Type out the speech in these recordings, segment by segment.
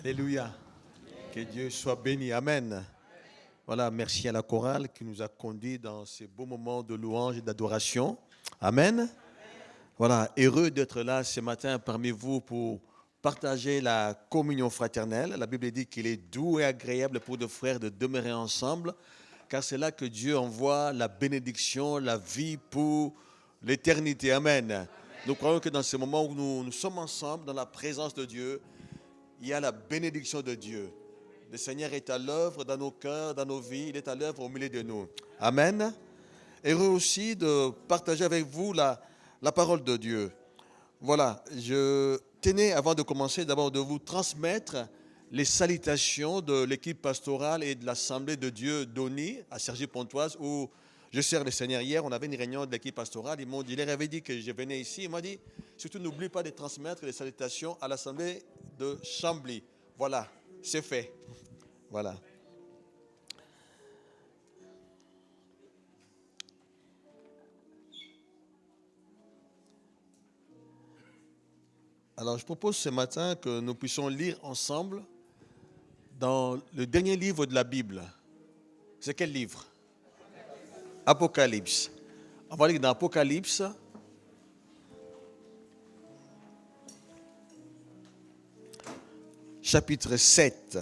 Alléluia. Que Dieu soit béni. Amen. Voilà, merci à la chorale qui nous a conduits dans ces beaux moments de louange et d'adoration. Amen. Voilà, heureux d'être là ce matin parmi vous pour partager la communion fraternelle. La Bible dit qu'il est doux et agréable pour deux frères de demeurer ensemble, car c'est là que Dieu envoie la bénédiction, la vie pour l'éternité. Amen. Nous croyons que dans ce moment où nous sommes ensemble, dans la présence de Dieu, il y a la bénédiction de Dieu. Le Seigneur est à l'œuvre dans nos cœurs, dans nos vies. Il est à l'œuvre au milieu de nous. Amen. Heureux aussi de partager avec vous la parole de Dieu. Voilà, je tenais avant de commencer d'abord de vous transmettre les salutations de l'équipe pastorale et de l'Assemblée de Dieu d'Oni à Cergy-Pontoise où je sers le Seigneur. Hier, on avait une réunion de l'équipe pastorale. Ils leur avaient dit que je venais ici. Ils m'ont dit, surtout n'oublie pas de transmettre les salutations à l'Assemblée de Chambly. Voilà, c'est fait. Voilà. Alors, je propose ce matin que nous puissions lire ensemble dans le dernier livre de la Bible. C'est quel livre? Apocalypse. On va lire dans Apocalypse. Chapitre 7.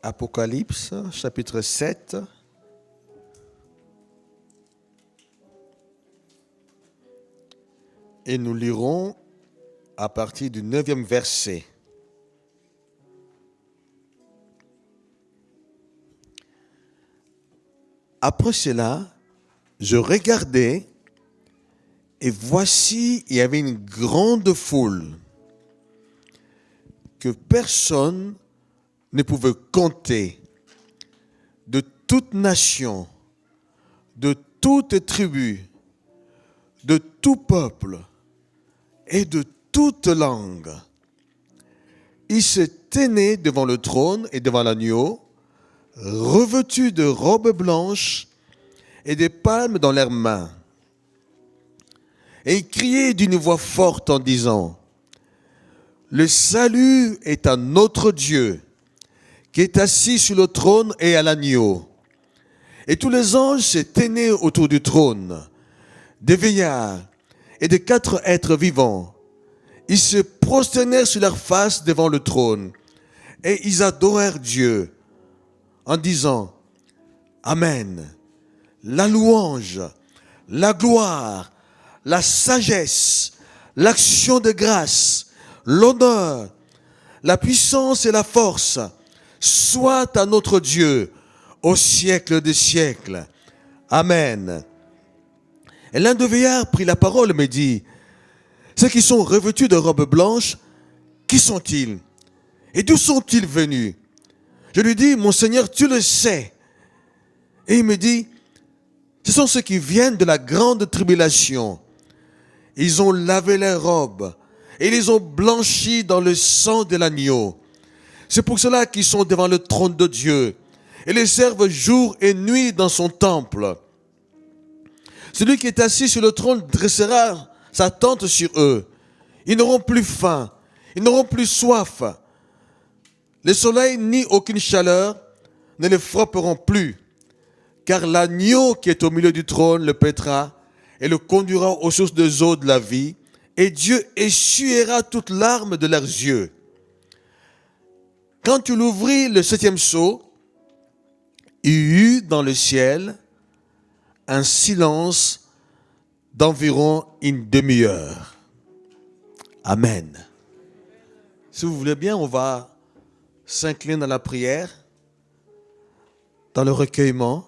Apocalypse, chapitre 7. Et nous lirons à partir du 9e verset. Après cela, je regardais et voici, il y avait une grande foule que personne ne pouvait compter, de toute nation, de toute tribu, de tout peuple et de toute langue. Ils se tenaient devant le trône et devant l'agneau, revêtus de robes blanches et des palmes dans leurs mains. Et ils criaient d'une voix forte en disant, « Le salut est à notre Dieu, qui est assis sur le trône et à l'agneau. » Et tous les anges se tenaient autour du trône, des vieillards et des 4 êtres vivants. Ils se prosternèrent sur leur face devant le trône et ils adorèrent Dieu en disant, Amen. La louange, la gloire, la sagesse, l'action de grâce, l'honneur, la puissance et la force soit à notre Dieu au siècle des siècles. Amen. Et l'un des vieillards prit la parole et me dit, ceux qui sont revêtus de robes blanches, qui sont-ils? Et d'où sont-ils venus? Je lui dis, mon Seigneur, tu le sais. Et il me dit, ce sont ceux qui viennent de la grande tribulation. Ils ont lavé leurs robes et ils les ont blanchis dans le sang de l'agneau. C'est pour cela qu'ils sont devant le trône de Dieu et les servent jour et nuit dans son temple. Celui qui est assis sur le trône dressera sa tente sur eux. Ils n'auront plus faim, ils n'auront plus soif. Le soleil ni aucune chaleur ne les frapperont plus, car l'agneau qui est au milieu du trône le paîtra et le conduira aux sources des eaux de la vie, et Dieu essuiera toute larme de leurs yeux. Quand il ouvrit le 7e sceau, il y eut dans le ciel un silence d'environ une demi-heure. Amen. Si vous voulez bien, on va s'incliner dans la prière, dans le recueillement.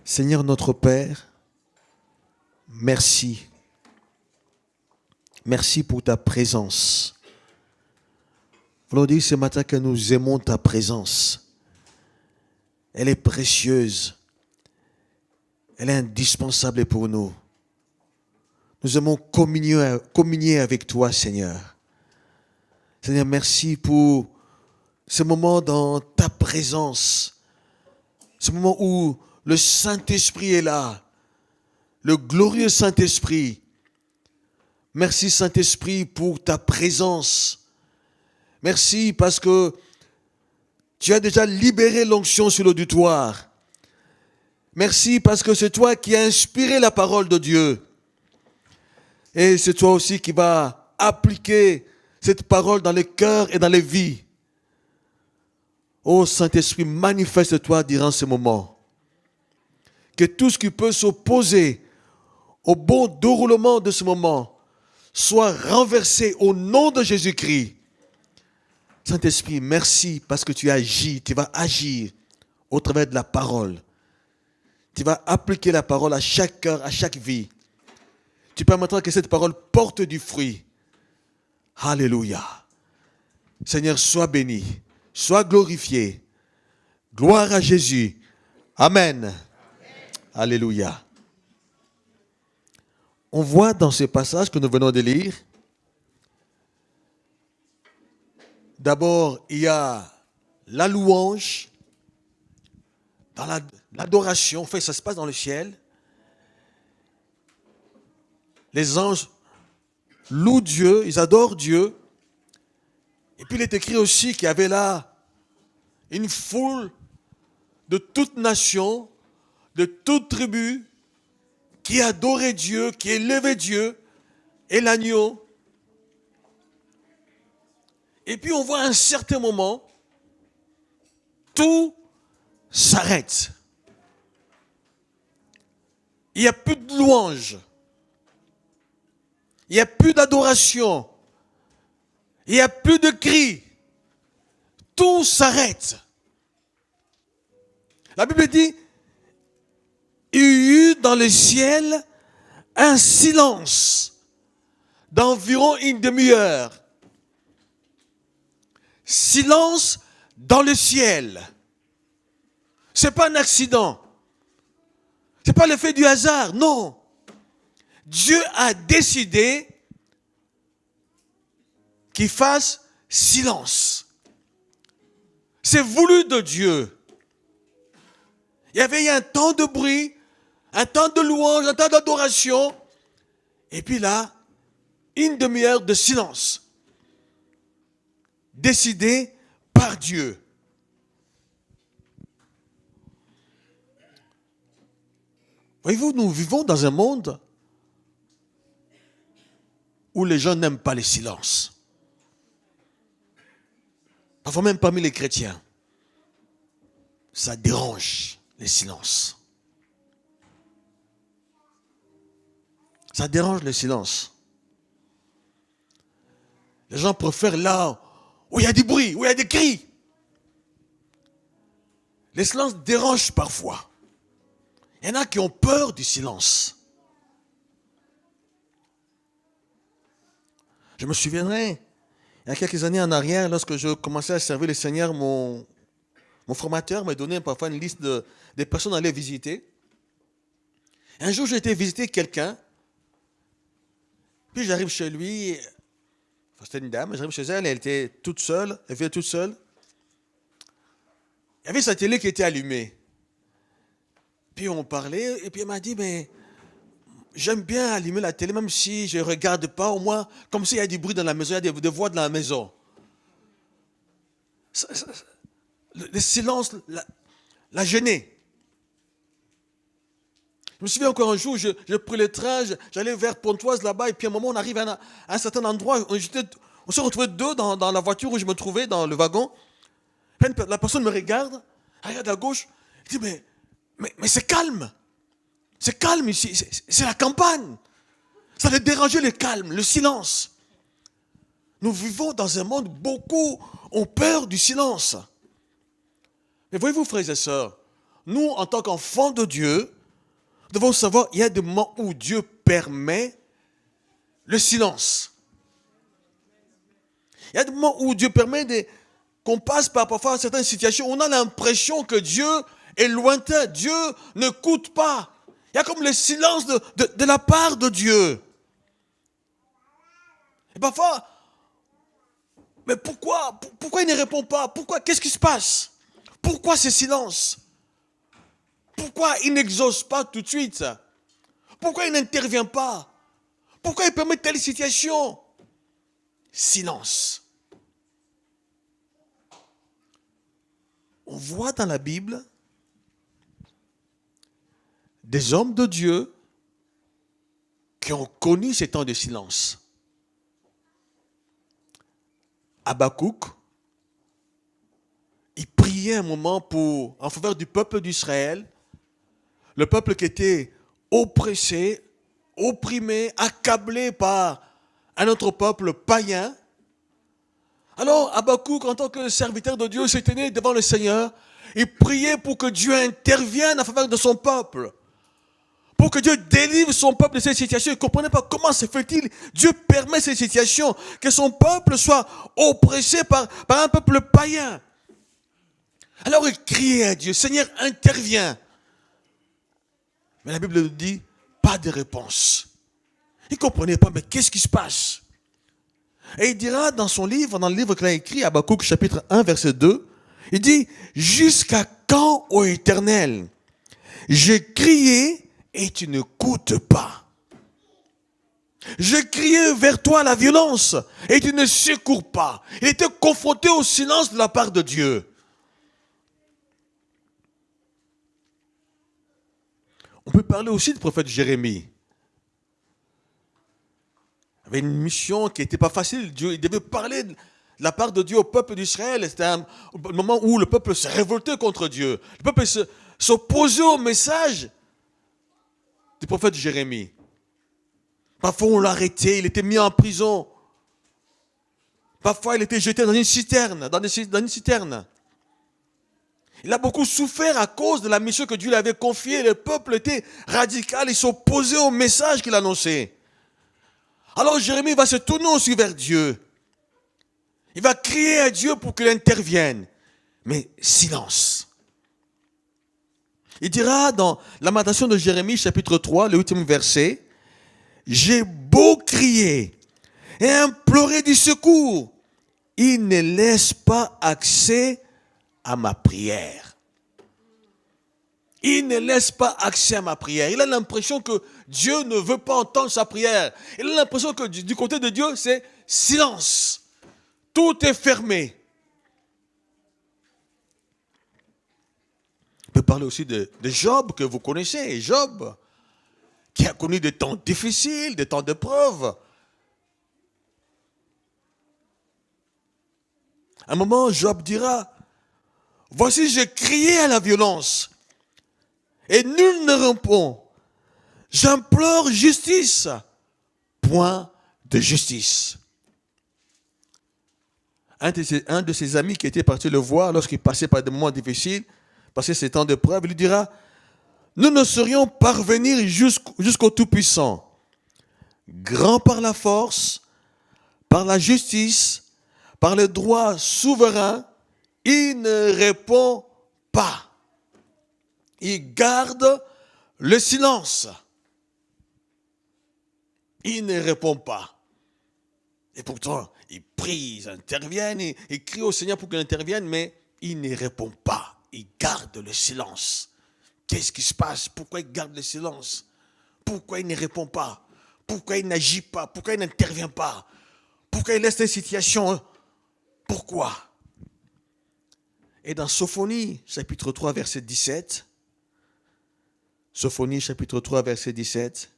Seigneur notre Père, merci. Merci pour ta présence. Voulons dire ce matin que nous aimons ta présence. Elle est précieuse. Elle est indispensable pour nous. Nous aimons communier avec toi, Seigneur. Seigneur, merci pour ce moment dans ta présence. Ce moment où le Saint-Esprit est là. Le glorieux Saint-Esprit. Merci, Saint-Esprit, pour ta présence. Merci parce que tu as déjà libéré l'onction sur l'auditoire. Merci parce que c'est toi qui as inspiré la parole de Dieu. Et c'est toi aussi qui vas appliquer cette parole dans les cœurs et dans les vies. Ô Saint-Esprit, manifeste-toi durant ce moment. Que tout ce qui peut s'opposer au bon déroulement de ce moment soit renversé au nom de Jésus-Christ. Saint-Esprit, merci parce que tu agis, tu vas agir au travers de la parole. Tu vas appliquer la parole à chaque cœur, à chaque vie. Tu permettras que cette parole porte du fruit. Alléluia. Seigneur, sois béni, sois glorifié. Gloire à Jésus. Amen. Amen. Alléluia. On voit dans ce passage que nous venons de lire, d'abord, il y a la louange, dans l'adoration, en fait, ça se passe dans le ciel. Les anges louent Dieu, ils adorent Dieu. Et puis il est écrit aussi qu'il y avait là une foule de toute nation, de toute tribu, qui adorait Dieu, qui élevait Dieu et l'agneau. Et puis on voit à un certain moment, tout s'arrête. Il n'y a plus de louange. Il n'y a plus d'adoration. Il n'y a plus de cris. Tout s'arrête. La Bible dit, il y eut dans le ciel un silence d'environ une demi-heure. Silence dans le ciel. Ce n'est pas un accident. Ce n'est pas l'effet du hasard, non. Dieu a décidé qu'il fasse silence. C'est voulu de Dieu. Il y avait un temps de bruit, un temps de louange, un temps d'adoration. Et puis là, une demi-heure de silence. Décidé par Dieu. Voyez-vous, nous vivons dans un monde où les gens n'aiment pas les silences. Parfois même parmi les chrétiens, ça dérange les silences. Ça dérange le silence. Les gens préfèrent là où il y a du bruit, où il y a des cris. Les silences dérangent parfois. Il y en a qui ont peur du silence. Je me souviendrai, il y a quelques années en arrière, lorsque je commençais à servir le Seigneur, mon formateur m'a donné parfois une liste des personnes à aller visiter. Un jour, j'ai été visiter quelqu'un, puis j'arrive chez lui, c'était une dame, j'arrive chez elle, elle était toute seule, elle vivait toute seule. Il y avait sa télé qui était allumée. Puis on parlait, et puis elle m'a dit, mais j'aime bien allumer la télé, même si je ne regarde pas, au moins, comme s'il y a du bruit dans la maison, il y a des voix dans la maison. Le silence l'a gêné. Je me souviens encore un jour, j'ai pris le train, j'allais vers Pontoise là-bas, et puis à un moment, on arrive à un certain endroit, on se retrouvait deux dans la voiture où je me trouvais, dans le wagon. La personne me regarde, elle regarde à gauche, elle dit, mais c'est calme. C'est calme ici, c'est la campagne. Ça allait déranger le calme, le silence. Nous vivons dans un monde où beaucoup ont peur du silence. Mais voyez-vous, frères et sœurs, nous, en tant qu'enfants de Dieu, devons savoir qu'il y a des moments où Dieu permet le silence. Il y a des moments où Dieu permet qu'on passe par parfois certaines situations où on a l'impression que Dieu est lointain. Dieu n'écoute pas. Il y a comme le silence de la part de Dieu. Et parfois, mais pourquoi il ne répond pas? Qu'est-ce qui se passe? Pourquoi ce silence? Pourquoi il n'exauce pas tout de suite? Pourquoi il n'intervient pas? Pourquoi il permet telle situation? Silence. On voit dans la Bible des hommes de Dieu qui ont connu ces temps de silence. Habakkuk, il priait un moment en faveur du peuple d'Israël, le peuple qui était oppressé, opprimé, accablé par un autre peuple païen. Alors Habakkuk, en tant que serviteur de Dieu, se tenait devant le Seigneur et priait pour que Dieu intervienne en faveur de son peuple. Pour que Dieu délivre son peuple de cette situation. Il ne comprenait pas comment se fait-il. Dieu permet cette situation, que son peuple soit oppressé par un peuple païen. Alors il criait à Dieu, Seigneur, interviens. Mais la Bible nous dit, pas de réponse. Il ne comprenait pas, mais qu'est-ce qui se passe? Et il dira dans son livre, dans le livre qu'il a écrit, Habakkuk chapitre 1, verset 2, il dit, jusqu'à quand, ô Éternel, j'ai crié et tu n'écoutes pas. J'ai crié vers toi la violence et tu ne secours pas. Il était confronté au silence de la part de Dieu. On peut parler aussi du prophète Jérémie. Il avait une mission qui n'était pas facile. Il devait parler de la part de Dieu au peuple d'Israël. C'était un moment où le peuple se révoltait contre Dieu. Le peuple s'opposait au message du prophète Jérémie. Parfois on l'arrêtait, il était mis en prison. Parfois il était jeté dans une citerne, Il a beaucoup souffert à cause de la mission que Dieu lui avait confiée. Le peuple était radical, il s'opposait au message qu'il annonçait. Alors Jérémie va se tourner aussi vers Dieu. Il va crier à Dieu pour qu'il intervienne. Mais silence. Il dira dans Lamentation de Jérémie, chapitre 3, le 8e verset, « J'ai beau crier et implorer du secours, il ne laisse pas accès à ma prière. » Il ne laisse pas accès à ma prière. Il a l'impression que Dieu ne veut pas entendre sa prière. Il a l'impression que du côté de Dieu, c'est silence. Tout est fermé. On peut parler aussi de Job, que vous connaissez. Job, qui a connu des temps difficiles, des temps d'épreuve. À un moment, Job dira, « Voici, j'ai crié à la violence, et nul ne répond. J'implore justice, point de justice. » Un de ses amis qui était parti le voir lorsqu'il passait par des moments difficiles, passait ces temps d'épreuve, il lui dira, « Nous ne saurions parvenir jusqu'au Tout-Puissant, grand par la force, par la justice, par le droit souverain, il ne répond pas. Il garde le silence. Il ne répond pas. Et pourtant, il prie, ils interviennent, il crie au Seigneur pour qu'il intervienne, mais il ne répond pas. Il garde le silence. Qu'est-ce qui se passe? Pourquoi il garde le silence? Pourquoi il ne répond pas? Pourquoi il n'agit pas? Pourquoi il n'intervient pas? Pourquoi il laisse les situations? Pourquoi? Et dans Sophonie, chapitre 3, verset 17, Sophonie, chapitre 3, verset 17,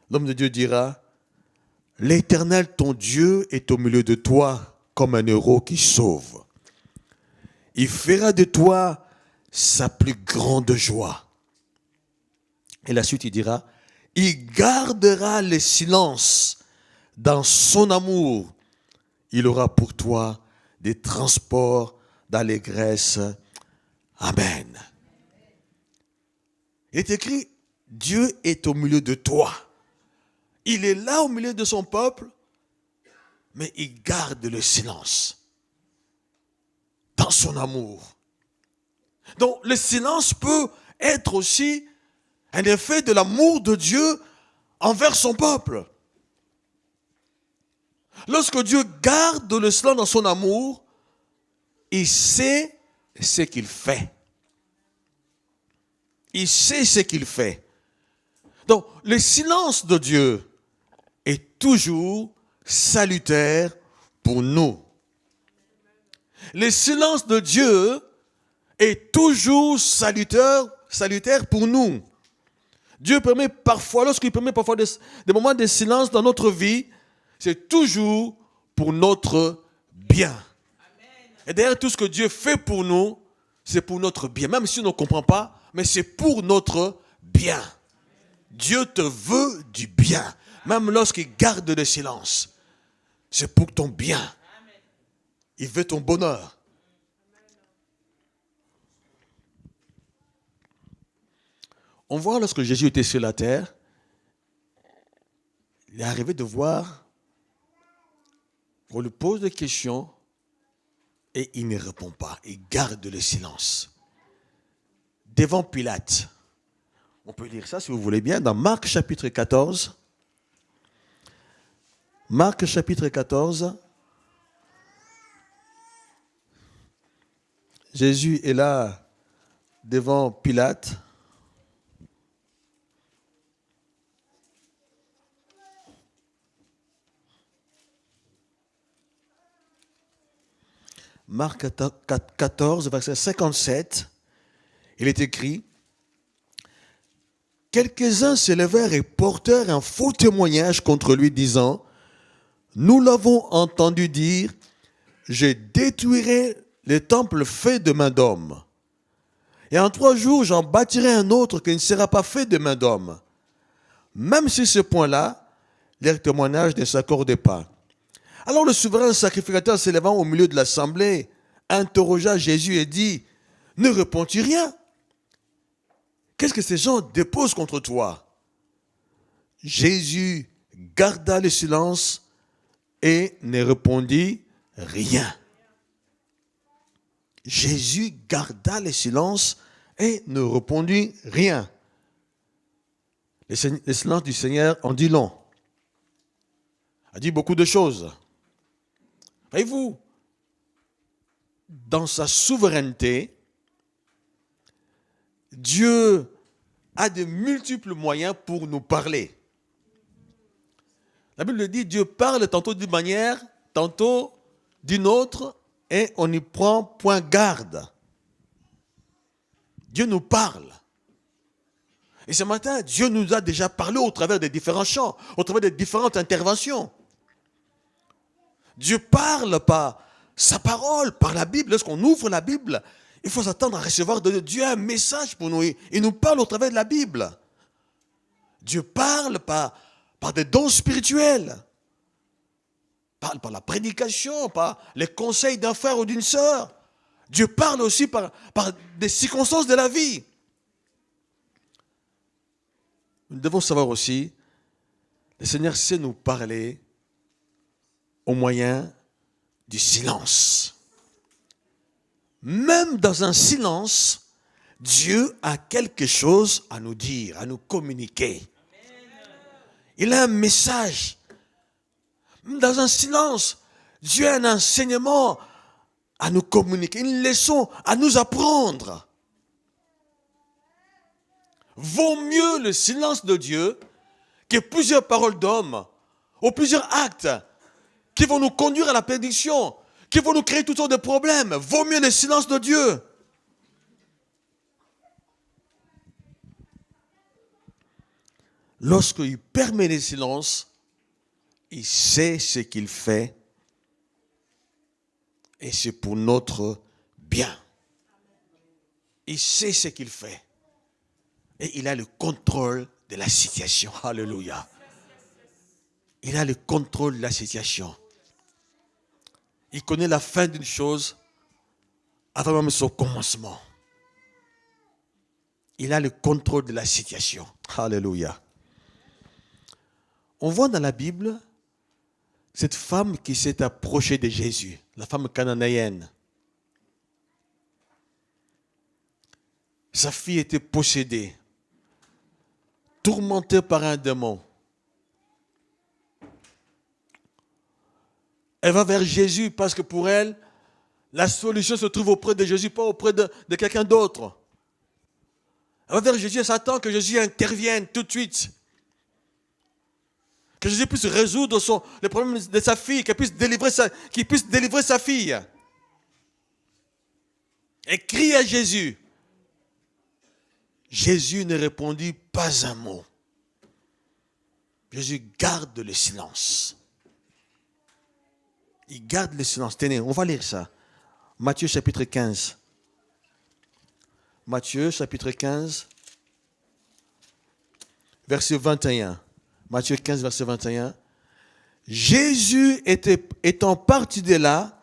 l'homme de Dieu dira, « L'Éternel, ton Dieu, est au milieu de toi comme un héros qui sauve. Il fera de toi sa plus grande joie. » Et la suite, il dira, « Il gardera le silence dans son amour. Il aura pour toi des transports d'allégresse. Amen. » Il est écrit, Dieu est au milieu de toi. Il est là au milieu de son peuple, mais il garde le silence dans son amour. Donc le silence peut être aussi un effet de l'amour de Dieu envers son peuple. Lorsque Dieu garde le silence dans son amour, il sait ce qu'il fait. Il sait ce qu'il fait. Donc, le silence de Dieu est toujours salutaire pour nous. Le silence de Dieu est toujours salutaire pour nous. Dieu permet parfois, lorsqu'il permet parfois des moments de silence dans notre vie, c'est toujours pour notre bien. Et d'ailleurs, tout ce que Dieu fait pour nous, c'est pour notre bien. Même si on ne comprend pas, mais c'est pour notre bien. Dieu te veut du bien. Même lorsqu'il garde le silence, c'est pour ton bien. Il veut ton bonheur. On voit lorsque Jésus était sur la terre, il est arrivé de voir qu'on lui pose des questions et il ne répond pas. Il garde le silence. Devant Pilate. On peut lire ça si vous voulez bien dans Marc chapitre 14. Marc chapitre 14. Jésus est là devant Pilate. Marc 14, verset 57, il est écrit: quelques-uns se levèrent et portèrent un faux témoignage contre lui, disant: nous l'avons entendu dire, je détruirai les temples faits de main d'homme. Et en 3 jours, j'en bâtirai un autre qui ne sera pas fait de main d'homme. Même sur ce point-là, leur témoignage ne s'accordait pas. Alors le souverain sacrificateur s'élevant au milieu de l'assemblée, interrogea Jésus et dit: ne réponds-tu rien? Qu'est-ce que ces gens déposent contre toi? Jésus garda le silence et ne répondit rien. Jésus garda le silence et ne répondit rien. Le silence du Seigneur en dit long. A dit beaucoup de choses. Voyez-vous, dans sa souveraineté, Dieu a de multiples moyens pour nous parler. La Bible dit, Dieu parle tantôt d'une manière, tantôt d'une autre, et on n'y prend point garde. Dieu nous parle. Et ce matin, Dieu nous a déjà parlé au travers des différents chants, au travers des différentes interventions. Dieu parle par sa parole, par la Bible. Lorsqu'on ouvre la Bible, il faut s'attendre à recevoir de Dieu un message pour nous. Il nous parle au travers de la Bible. Dieu parle par des dons spirituels. Parle par la prédication, par les conseils d'un frère ou d'une sœur. Dieu parle aussi par des circonstances de la vie. Nous devons savoir aussi, le Seigneur sait nous parler au moyen du silence. Même dans un silence, Dieu a quelque chose à nous dire, à nous communiquer. Il a un message. Dans un silence, Dieu a un enseignement à nous communiquer, une leçon à nous apprendre. Vaut mieux le silence de Dieu que plusieurs paroles d'hommes ou plusieurs actes qui vont nous conduire à la perdition, qui vont nous créer toutes sortes de problèmes. Vaut mieux le silence de Dieu. Lorsqu'il permet le silence, il sait ce qu'il fait et c'est pour notre bien. Il sait ce qu'il fait et il a le contrôle de la situation. Alléluia. Il a le contrôle de la situation. Il connaît la fin d'une chose avant même son commencement. Il a le contrôle de la situation. Alléluia. On voit dans la Bible cette femme qui s'est approchée de Jésus, la femme cananéenne, sa fille était possédée, tourmentée par un démon. Elle va vers Jésus parce que pour elle, la solution se trouve auprès de Jésus, pas auprès de quelqu'un d'autre. Elle va vers Jésus et s'attend que Jésus intervienne tout de suite. Que Jésus puisse résoudre les problèmes de sa fille, qu'il puisse délivrer sa fille. Elle crie à Jésus. Jésus ne répondit pas un mot. Jésus garde le silence. Il garde le silence. Tenez, on va lire ça. Matthieu chapitre 15. Matthieu chapitre 15, verset 21. Matthieu 15, verset 21. Jésus étant parti de là,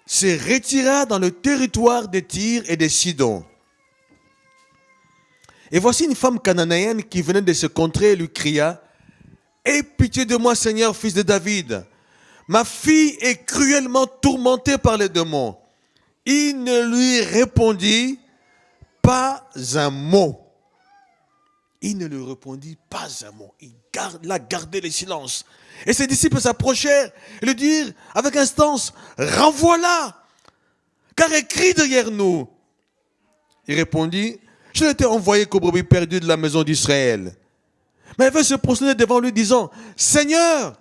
se retira dans le territoire de Tyr et de Sidon. Et voici une femme cananéenne qui venait de se contrer et lui cria, « Aie pitié de moi, Seigneur, fils de David. Ma fille est cruellement tourmentée par les démons. » Il ne lui répondit pas un mot. Il ne lui répondit pas un mot. Il a gardé le silence. Et ses disciples s'approchèrent et lui dirent avec instance, « Renvoie-la, car elle crie derrière nous. » Il répondit, « Je n'étais envoyé qu'aux brebis perdues de la maison d'Israël. » Mais elle veut se prosterner devant lui disant, « Seigneur,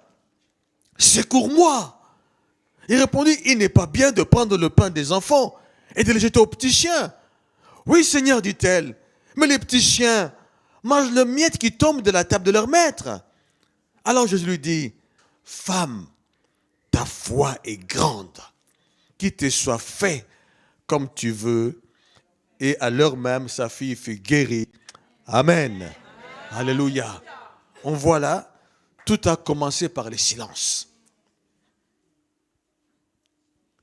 secours-moi. » Il répondit, « Il n'est pas bien de prendre le pain des enfants et de le jeter aux petits chiens. » « Oui, Seigneur, dit-elle, mais les petits chiens mangent le miette qui tombe de la table de leur maître. » Alors Jésus lui dit, « Femme, ta foi est grande, qu'il te soit fait comme tu veux. » Et à l'heure même, sa fille fut guérie. Amen. Amen. Alléluia. On voit là, tout a commencé par le silence.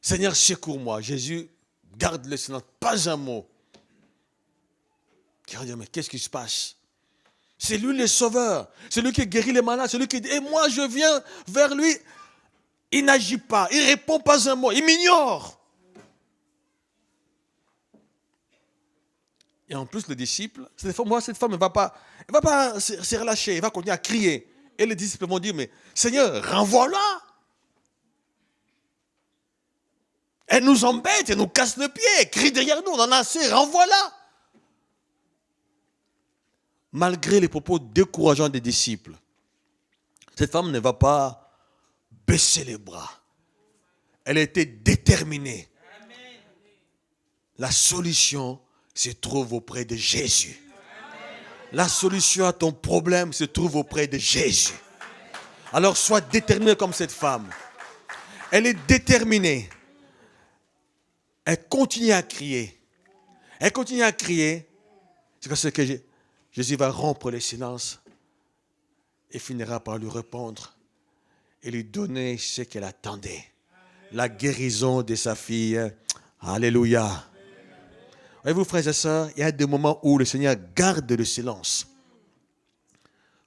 Seigneur, secours-moi. Jésus garde le silence, pas un mot. Il va dire, mais qu'est-ce qui se passe? C'est lui le sauveur, c'est lui qui guérit les malades, c'est lui qui dit, et moi je viens vers lui. Il n'agit pas, il ne répond pas un mot, il m'ignore. Et en plus, le disciple, cette femme ne va pas se relâcher, elle va continuer à crier. Et les disciples vont dire, mais Seigneur, renvoie-la. Elle nous embête, elle nous casse le pied, elle crie derrière nous, on en a assez, renvoie-la. Malgré les propos décourageants des disciples, cette femme ne va pas baisser les bras. Elle a été déterminée. La solution se trouve auprès de Jésus. La solution à ton problème se trouve auprès de Jésus. Alors sois déterminé comme cette femme. Elle est déterminée. Elle continue à crier. Elle continue à crier. C'est ce que Jésus va rompre le silence et finira par lui répondre et lui donner ce qu'elle attendait. La guérison de sa fille. Alléluia. Voyez-vous, frères et sœurs, il y a des moments où le Seigneur garde le silence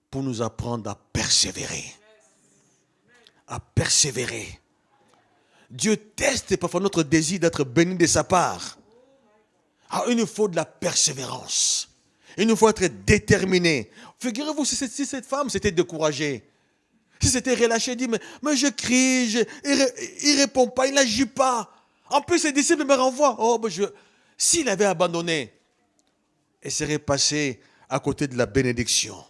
pour nous apprendre à persévérer. À persévérer. Dieu teste parfois notre désir d'être béni de sa part. Alors, il nous faut de la persévérance. Il nous faut être déterminé. Figurez-vous si cette femme s'était découragée. Si c'était relâché, dit, mais je crie, il ne répond pas, il n'agit pas. En plus, ses disciples me renvoient. S'il avait abandonné, elle serait passée à côté de la bénédiction.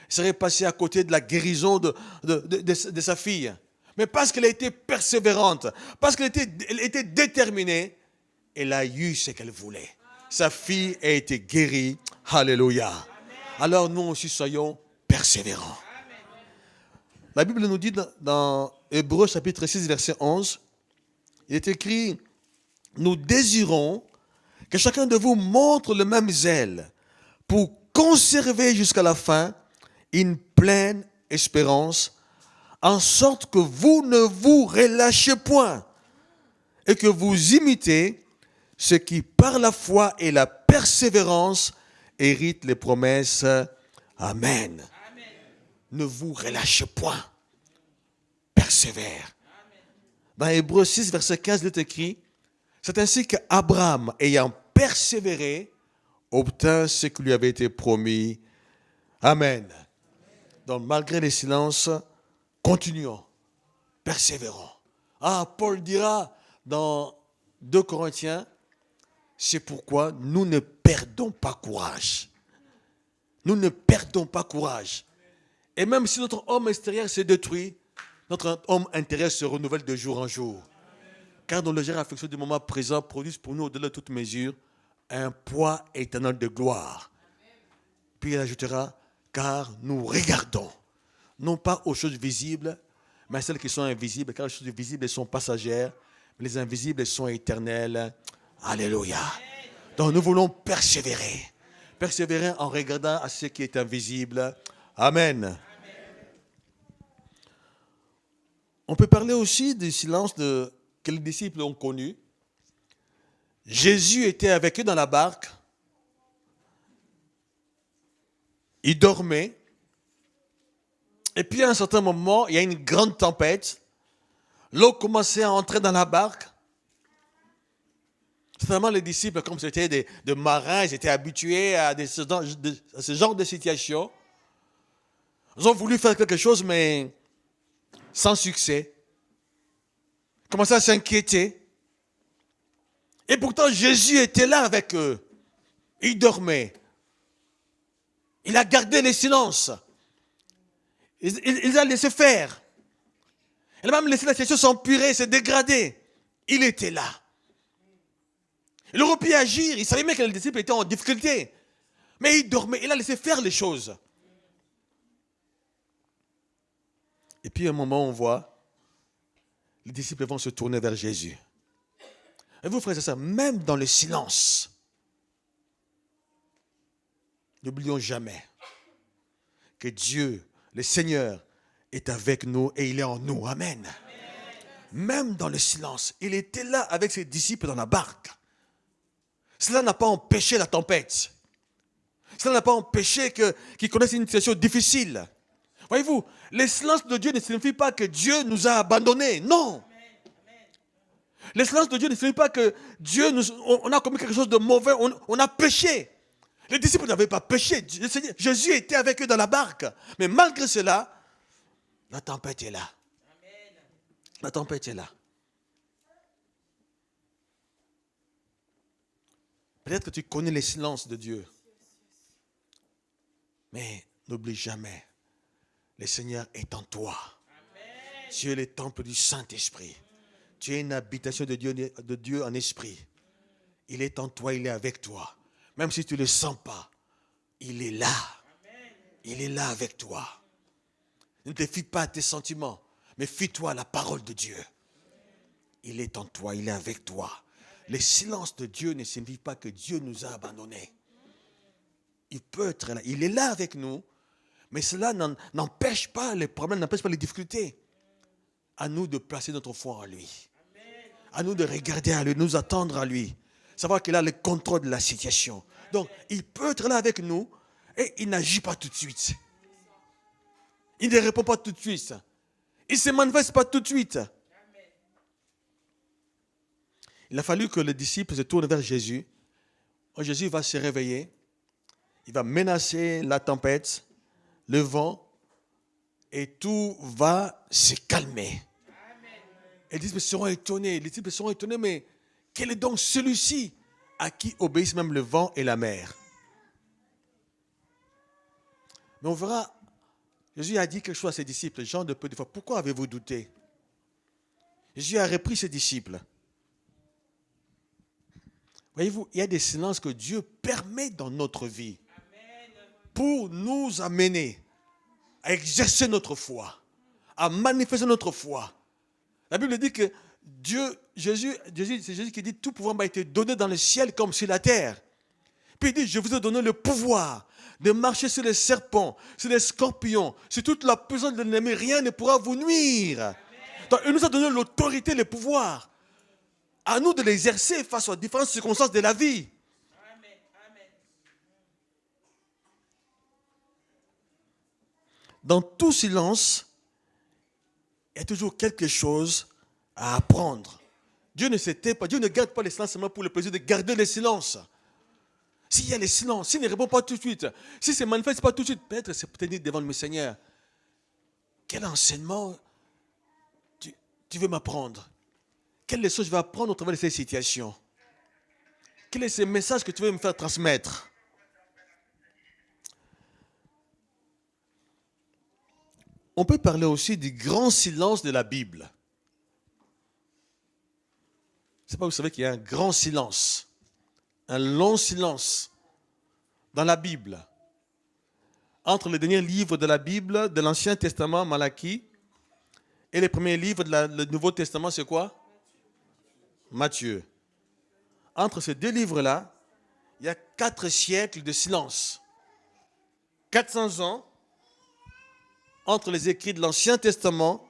Elle serait passée à côté de la guérison de sa fille. Mais parce qu'elle a été persévérante, parce qu'elle était déterminée, elle a eu ce qu'elle voulait. Sa fille a été guérie. Alléluia. Amen. Alors nous aussi soyons persévérants. Amen. La Bible nous dit dans Hébreux chapitre 6 verset 11, il est écrit, nous désirons que chacun de vous montre le même zèle pour conserver jusqu'à la fin une pleine espérance, en sorte que vous ne vous relâchez point et que vous imitez ce qui par la foi et la persévérance hérite les promesses. Amen. Amen. Ne vous relâchez point. persévère. Dans Hébreux 6, verset 15, il est écrit, c'est ainsi qu'Abraham, ayant persévéré, obtint ce qui lui avait été promis. Amen. Donc, malgré les silences, continuons, persévérons. Ah, Paul dira dans 2 Corinthiens, c'est pourquoi nous ne perdons pas courage. Nous ne perdons pas courage. Et même si notre homme extérieur s'est détruit, notre homme intérieur se renouvelle de jour en jour. Car nos légères affections du moment présent produisent pour nous, au-delà de toute mesure, un poids éternel de gloire. Puis il ajoutera, car nous regardons, non pas aux choses visibles, mais à celles qui sont invisibles, car les choses visibles elles sont passagères, mais les invisibles elles sont éternelles. Alléluia. Donc nous voulons persévérer. Persévérer en regardant à ce qui est invisible. Amen. On peut parler aussi du silence que les disciples ont connu. Jésus était avec eux dans la barque. Il dormait. Et puis à un certain moment, il y a une grande tempête. L'eau commençait à entrer dans la barque. Certainement, les disciples, comme c'était des marins, ils étaient habitués à ce genre de situation. Ils ont voulu faire quelque chose, mais sans succès. Ils commençaient à s'inquiéter. Et pourtant, Jésus était là avec eux. Il dormait. Il a gardé le silence. Il a laissé faire. Il a même laissé la situation s'empirer, se dégrader. Il était là. Il aurait pu agir. Il savait même que les disciples étaient en difficulté. Mais il dormait. Il a laissé faire les choses. Et puis à un moment, on voit, les disciples vont se tourner vers Jésus. Et vous, frères et sœurs, même dans le silence, n'oublions jamais que Dieu, le Seigneur, est avec nous et il est en nous. Amen. Même dans le silence, il était là avec ses disciples dans la barque. Cela n'a pas empêché la tempête. Cela n'a pas empêché qu'ils connaissent une situation difficile. Voyez-vous, le silence de Dieu ne signifie pas que Dieu nous a abandonnés. Non. Le silence de Dieu ne signifie pas que on a commis quelque chose de mauvais, on a péché. Les disciples n'avaient pas péché. Jésus était avec eux dans la barque. Mais malgré cela, la tempête est là. La tempête est là. Peut-être que tu connais les silences de Dieu. Mais n'oublie jamais, le Seigneur est en toi. Tu es le temple du Saint-Esprit. Tu es une habitation de Dieu en esprit. Il est en toi, il est avec toi. Même si tu ne le sens pas, il est là. Il est là avec toi. Ne te fie pas à tes sentiments, mais fie-toi à la parole de Dieu. Il est en toi, il est avec toi. Le silence de Dieu ne signifie pas que Dieu nous a abandonnés. Il peut être là, il est là avec nous, mais cela n'empêche pas les problèmes, n'empêche pas les difficultés. À nous de placer notre foi en lui. À nous de regarder à lui, de nous attendre à lui. Savoir qu'il a le contrôle de la situation. Donc, il peut être là avec nous et il n'agit pas tout de suite. Il ne répond pas tout de suite. Il ne se manifeste pas tout de suite. Il a fallu que les disciples se tournent vers Jésus. Jésus va se réveiller. Il va menacer la tempête, le vent, et tout va se calmer. Et les disciples seront étonnés. Les disciples seront étonnés, mais quel est donc celui-ci à qui obéissent même le vent et la mer? Mais on verra, Jésus a dit quelque chose à ses disciples, Jean de peu de fois. Pourquoi avez-vous douté? Jésus a repris ses disciples. Voyez-vous, il y a des silences que Dieu permet dans notre vie pour nous amener à exercer notre foi, à manifester notre foi. La Bible dit que c'est Jésus qui dit tout pouvoir m'a été donné dans le ciel comme sur la terre. Puis il dit, je vous ai donné le pouvoir de marcher sur les serpents, sur les scorpions, sur toute la puissance de l'ennemi, rien ne pourra vous nuire. Donc il nous a donné l'autorité, le pouvoir. À nous de l'exercer face aux différentes circonstances de la vie. Dans tout silence, il y a toujours quelque chose à apprendre. Dieu ne s'était pas, Dieu ne garde pas le silence seulement pour le plaisir de garder le silence. S'il y a le silence, s'il ne répond pas tout de suite, s'il ne se manifeste pas tout de suite, peut-être c'est pour tenir devant le Seigneur. Quel enseignement tu veux m'apprendre? Quelle leçon je vais apprendre au travers de ces situations? Quel est ce message que tu veux me faire transmettre? On peut parler aussi du grand silence de la Bible. Je ne sais pas, vous savez qu'il y a un grand silence, un long silence dans la Bible. Entre les derniers livres de la Bible, de l'Ancien Testament, Malachie, et les premiers livres du Nouveau Testament, c'est quoi? Matthieu. Entre ces deux livres-là, il y a 4 siècles de silence. 400 ans entre les écrits de l'Ancien Testament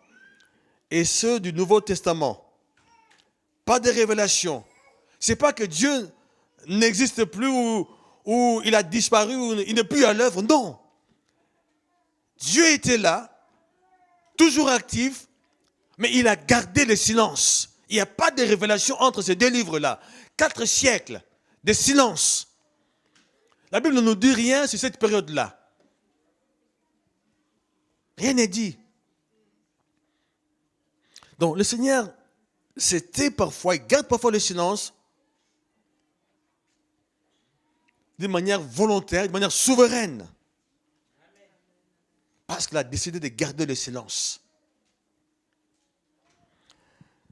et ceux du Nouveau Testament. Pas de révélation. Ce n'est pas que Dieu n'existe plus ou il a disparu ou il n'est plus à l'œuvre. Non. Dieu était là, toujours actif, mais il a gardé le silence. Il n'y a pas de révélation entre ces deux livres-là. 4 siècles de silence. La Bible ne nous dit rien sur cette période-là. Rien n'est dit. Donc le Seigneur, il garde parfois le silence d'une manière volontaire, de manière souveraine. Parce qu'il a décidé de garder le silence.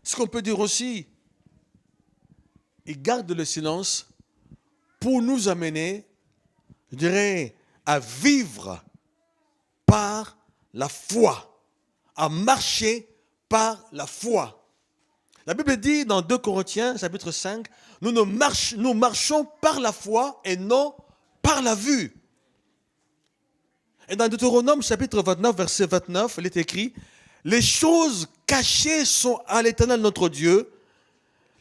Ce qu'on peut dire aussi, il garde le silence pour nous amener, je dirais, à vivre par la foi, à marcher par la foi. La Bible dit dans 2 Corinthiens, chapitre 5, nous marchons par la foi et non par la vue. Et dans Deutéronome, chapitre 29, verset 29, il est écrit, les choses cachées sont à l'Éternel notre Dieu,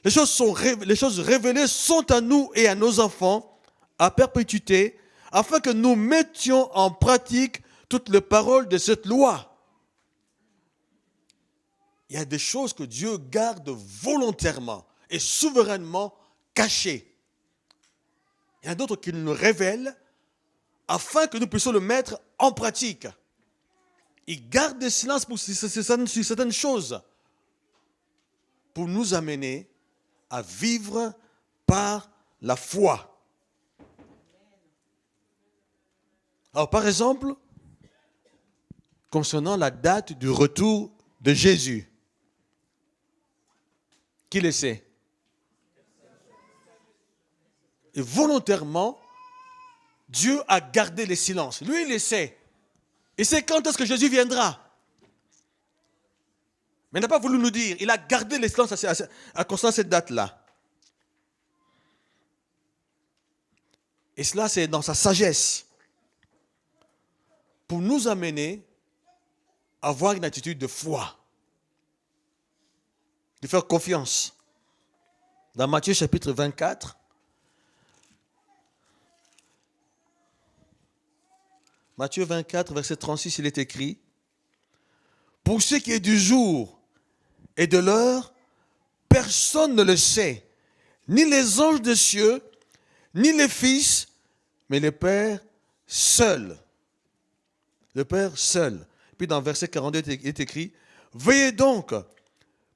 les choses révélées sont à nous et à nos enfants, à perpétuité, afin que nous mettions en pratique toutes les paroles de cette loi. Il y a des choses que Dieu garde volontairement et souverainement cachées. Il y en a d'autres qu'il nous révèle afin que nous puissions le mettre en pratique. Il garde le silence sur certaines choses pour nous amener à vivre par la foi. Alors, par exemple, concernant la date du retour de Jésus, qui le sait? Et volontairement, Dieu a gardé le silence. Lui, il le sait. Il sait quand est-ce que Jésus viendra. Mais il n'a pas voulu nous dire. Il a gardé le silence concernant cette date-là. Et cela, c'est dans sa sagesse. Pour nous amener à avoir une attitude de foi. De faire confiance. Dans Matthieu chapitre 24, Matthieu 24, verset 36, il est écrit, pour ce qui est du jour et de l'heure, personne ne le sait, ni les anges des cieux, ni les fils, mais le Père seul. Le Père seul. Puis dans verset 42, il est écrit, veillez donc,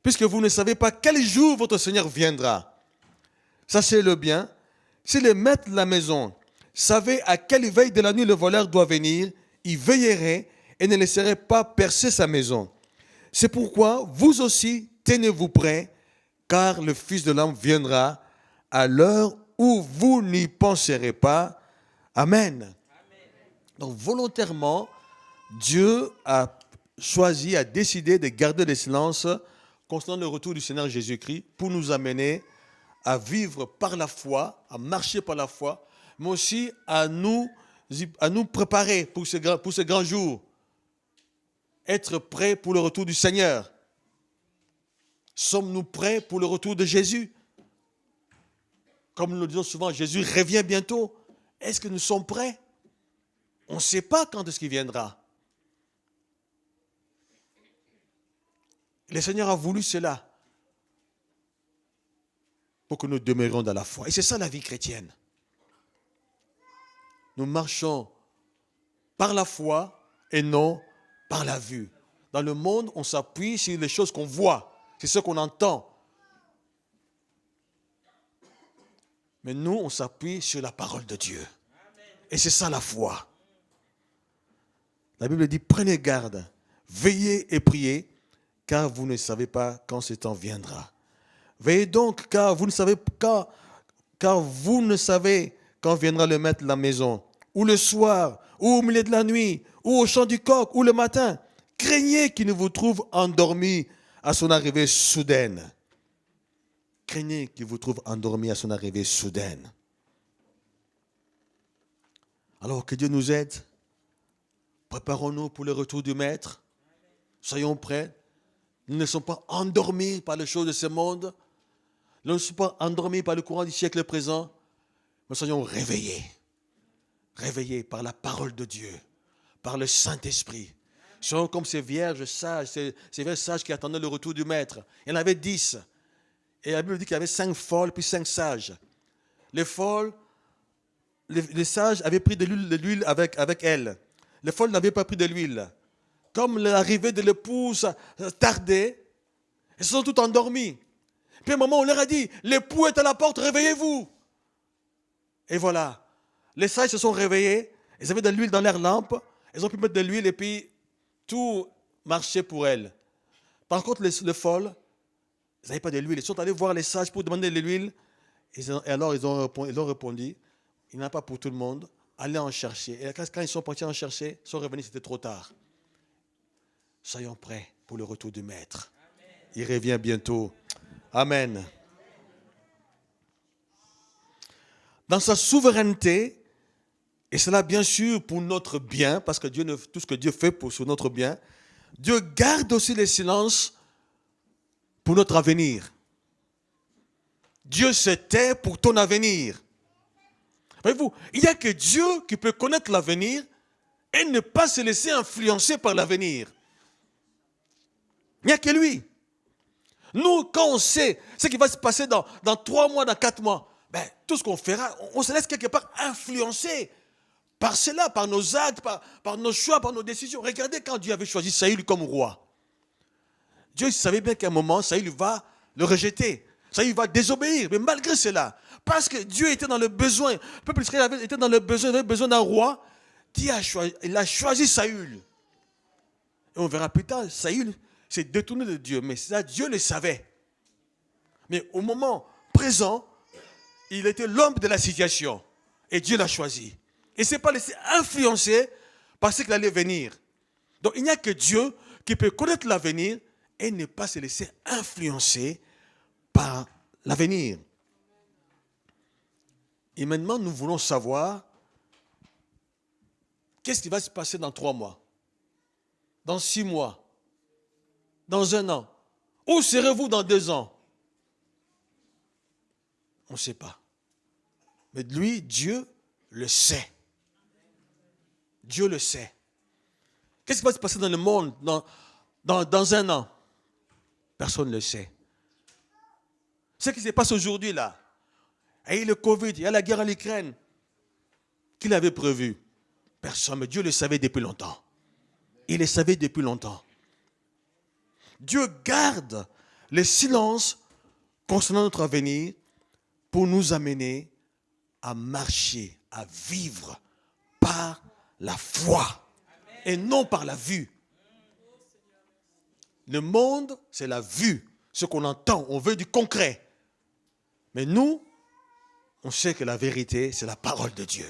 puisque vous ne savez pas quel jour votre Seigneur viendra. Sachez-le bien, si le maître de la maison savait à quelle veille de la nuit le voleur doit venir, il veillerait et ne laisserait pas percer sa maison. C'est pourquoi vous aussi tenez-vous prêts, car le Fils de l'homme viendra à l'heure où vous n'y penserez pas. Amen. Donc volontairement, Dieu a choisi, a décidé de garder le silence concernant le retour du Seigneur Jésus-Christ pour nous amener à vivre par la foi, à marcher par la foi, mais aussi à nous préparer pour ce grand jour. Être prêts pour le retour du Seigneur. Sommes-nous prêts pour le retour de Jésus? Comme nous le disons souvent, Jésus revient bientôt. Est-ce que nous sommes prêts? On ne sait pas quand est-ce qu'il viendra. Le Seigneur a voulu cela pour que nous demeurions dans la foi. Et c'est ça la vie chrétienne. Nous marchons par la foi et non par la vue. Dans le monde, on s'appuie sur les choses qu'on voit, c'est ce qu'on entend. Mais nous, on s'appuie sur la parole de Dieu. Et c'est ça la foi. La Bible dit, prenez garde, veillez et priez, car vous ne savez pas quand ce temps viendra. Veillez donc, car vous ne savez quand viendra le maître de la maison, ou le soir, ou au milieu de la nuit, ou au chant du coq, ou le matin. Craignez qu'il ne vous trouve endormi à son arrivée soudaine. Craignez qu'il vous trouve endormi à son arrivée soudaine. Alors que Dieu nous aide. Préparons-nous pour le retour du Maître. Soyons prêts. Nous ne sommes pas endormis par les choses de ce monde. Nous ne sommes pas endormis par le courant du siècle présent. Mais soyons réveillés. Réveillés par la parole de Dieu. Par le Saint-Esprit. Soyons comme ces vierges sages, ces vierges sages qui attendaient le retour du Maître. Il y en avait 10. Et la Bible dit qu'il y avait 5 folles puis 5 sages. Les folles, les sages avaient pris de l'huile avec elles. Les folles n'avaient pas pris de l'huile. Comme l'arrivée de l'épouse tardait, elles se sont toutes endormies. Puis à un moment, on leur a dit, l'époux est à la porte, réveillez-vous. Et voilà, les sages se sont réveillés, ils avaient de l'huile dans leurs lampes, ils ont pu mettre de l'huile et puis tout marchait pour elles. Par contre, les folles, ils n'avaient pas de l'huile. Ils sont allés voir les sages pour demander de l'huile. Et alors, ils ont répondu, il n'y en a pas pour tout le monde. Allez en chercher. Et quand ils sont partis en chercher, ils sont revenus, c'était trop tard. Soyons prêts pour le retour du Maître. Amen. Il revient bientôt. Amen. Dans sa souveraineté, et cela bien sûr pour notre bien, parce que tout ce que Dieu fait pour notre bien, Dieu garde aussi le silence pour notre avenir. Dieu se tait pour ton avenir. Voyez-vous, il n'y a que Dieu qui peut connaître l'avenir et ne pas se laisser influencer par l'avenir. Il n'y a que lui. Nous, quand on sait ce qui va se passer dans 3 mois, dans 4 mois, tout ce qu'on fera, on se laisse quelque part influencer par cela, par nos actes, par nos choix, par nos décisions. Regardez quand Dieu avait choisi Saül comme roi. Dieu savait bien qu'à un moment, Saül va le rejeter. Saül va désobéir. Mais malgré cela, parce que Dieu était dans le besoin, le peuple d'Israël était dans le besoin, avait besoin d'un roi, il a choisi Saül. Et on verra plus tard, Saül s'est détourné de Dieu. Mais ça, Dieu le savait. Mais au moment présent, il était l'homme de la situation. Et Dieu l'a choisi. Et il ne s'est pas laissé influencer par ce qu'il allait venir. Donc il n'y a que Dieu qui peut connaître l'avenir et ne pas se laisser influencer par l'avenir. Et maintenant, nous voulons savoir qu'est-ce qui va se passer dans 3 mois, dans 6 mois, dans 1 an. Où serez-vous dans 2 ans? On ne sait pas. Mais lui, Dieu le sait. Dieu le sait. Qu'est-ce qui va se passer dans le monde dans 1 an? Personne ne le sait. Ce qui se passe aujourd'hui là, il y a le Covid, il y a la guerre en Ukraine. Qui l'avait prévu? Personne, mais Dieu le savait depuis longtemps. Il le savait depuis longtemps. Dieu garde le silence concernant notre avenir pour nous amener à marcher, à vivre par la foi et non par la vue. Le monde, c'est la vue, ce qu'on entend, on veut du concret. Mais nous, on sait que la vérité, c'est la parole de Dieu.